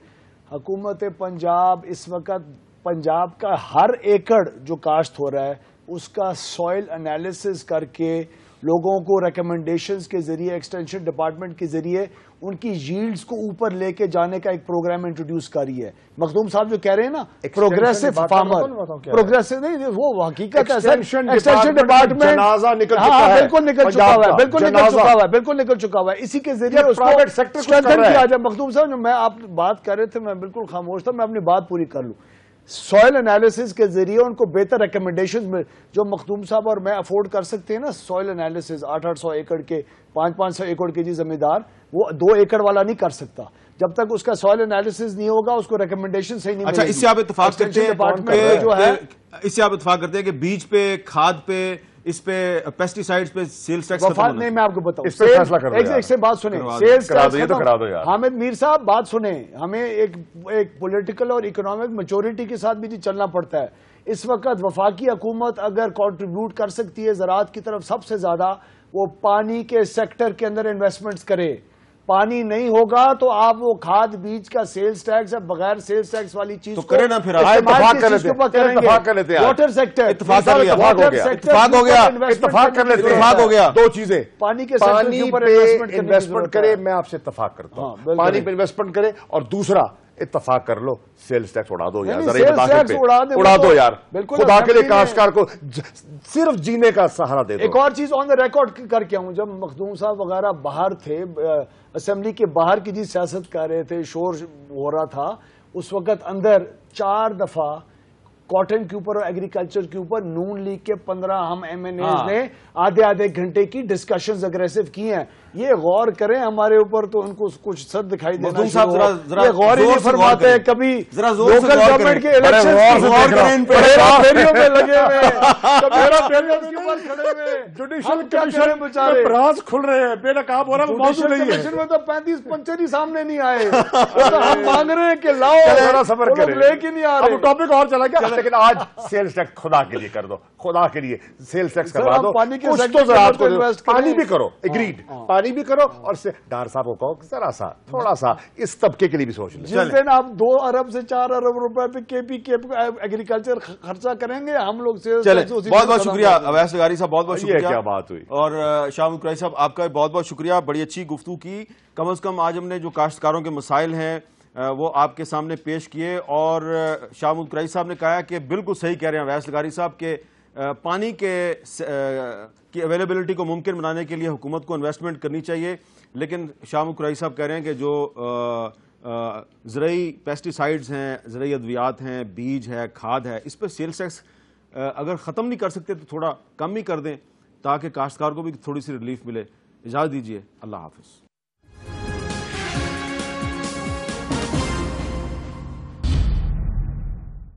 حکومت پنجاب اس وقت پنجاب کا ہر ایکڑ جو کاشت ہو رہا ہے اس کا سوئل انالیسس کر کے لوگوں کو ریکمنڈیشنز کے ذریعے ایکسٹینشن ڈپارٹمنٹ کے ذریعے ان کی ییلڈز کو اوپر لے کے جانے کا ایک پروگرام انٹروڈیوس کری ہے. مخدوم صاحب جو کہہ رہے ہیں نا پروگریسو فارمر, پروگریسو نہیں وہ حقیقت ہے سر, ایکسٹینشن ڈپارٹمنٹ بالکل نکل چکا ہوا ہے, بالکل نکل چکا ہوا ہے. اسی کے ذریعے اس کو اسٹرینتھن کیا جائے. مخدوم صاحب جو میں آپ بات کر رہے تھے میں بالکل خاموش تھا, میں اپنی بات پوری کر لوں. سوئل انالیسس کے ذریعے ان کو بہتر ریکمنڈیشنز میں جو مخدوم صاحب اور میں افورڈ کر سکتے ہیں نا, سوئل انالیسس 800 ایکڑ کے 500 ایکڑ کے زمیندار وہ 2 ایکڑ والا نہیں کر سکتا جب تک اس کا سوئل انالیسس نہیں ہوگا, اس کو ریکمنڈیشن صحیح نہیں ملے گی. اچھا, اس سے آپ اتفاق کرتے ہیں کہ بیج پہ, کھاد پہ, اس پہ پیسٹی سائیڈز پہ سیلز ٹیکس وفات نہیں, میں آپ کو بتاؤں اس پہ فیصلہ کرو, ایک سے بات سنیں, سیلز ٹیکس کرا دو یار. حامد میر صاحب بات سنیں, ہمیں ایک پولیٹیکل اور اکنامک میچورٹی کے ساتھ بھی چلنا پڑتا ہے. اس وقت وفاقی حکومت اگر کنٹریبیوٹ کر سکتی ہے زراعت کی طرف سب سے زیادہ, وہ پانی کے سیکٹر کے اندر انویسٹمنٹس کرے. پانی نہیں ہوگا تو آپ وہ کھاد بیج کا سیلز ٹیکس بغیر سیلز ٹیکس والی چیز تو کریں نا, پھر اتفاق کر لیتے ہیں. واٹر سیکٹر اتفاق ہو گیا. 2 چیزیں, پانی کے انویسٹمنٹ کرے, میں آپ سے اتفاق کرتا ہوں, پانی پہ انویسٹمنٹ کرے, اور دوسرا اتفاق کر لو سیلز ٹیکس اڑا دو یار, اڑا دو یار, خدا کے لیے کاشتکار کو صرف جینے کا سہارا دے دو. ایک اور چیز آن دا ریکارڈ کر کے ہوں, جب مخدوم صاحب وغیرہ باہر تھے, اسمبلی کے باہر کی سیاست کر رہے تھے, شور ہو رہا تھا, اس وقت اندر 4 دفعہ کاٹن کے اوپر اور ایگریکلچر کے اوپر نون لیگ کے 15 ہم ایم این ایز نے آدھے گھنٹے کی ڈسکشنز اگریسو کی ہیں. یہ غور کریں ہمارے اوپر تو ان کو کچھ سر دکھائی دینا یہ غور ہی نہیں فرماتے. کبھی لوکل گورنمنٹ کے الیکشن میں لگے ہوئے براز کھل رہے ہیں, بے نقاب ہو رہا ہے, موضوع نہیں ہے. میں تو 35 پنچری سامنے نہیں آئے, ہم مانگ رہے ہیں کہ لاؤ, صبر کریں, لے کے نہیں آ رہے. ٹاپک اور چلا گیا, لیکن آج سیلز ٹیکس خدا کے لیے کر دو, خدا کے لیے سیلز ٹیکس کروا دو. کچھ تو زراعت کو پانی بھی کرو, ایگریڈ, پانی بھی کرو, اور ڈار صاحب کو کہو ذرا سا تھوڑا سا اس طبقے کے لیے بھی سوچ لیں. جس دن آپ 2 ارب سے 4 ارب روپے پہ کے پی کے ایگریکلچر خرچہ کریں گے, ہم لوگ بہت بہت شکریہ اویس لغاری صاحب, بہت بہت شکریہ. کیا بات ہوئی. اور شاہ محمود قریشی صاحب آپ کا بہت بہت شکریہ, بڑی اچھی گفتگو کی. کم از کم آج ہم نے جو کاشتکاروں کے مسائل ہیں وہ آپ کے سامنے پیش کیے, اور شاہ محمود قریشی صاحب نے کہا کہ بالکل صحیح کہہ رہے ہیں اویس لغاری صاحب کہ پانی کی اویلیبلٹی کو ممکن بنانے کے لیے حکومت کو انویسٹمنٹ کرنی چاہیے. لیکن شاہ محمود قریشی صاحب کہہ رہے ہیں کہ جو زرعی پیسٹی سائیڈز ہیں, زرعی ادویات ہیں, بیج ہے, کھاد ہے, اس پہ سیلز ٹیکس اگر ختم نہیں کر سکتے تو تھوڑا کم ہی کر دیں تاکہ کاشتکار کو بھی تھوڑی سی ریلیف ملے. اجازت دیجیے, اللہ حافظ.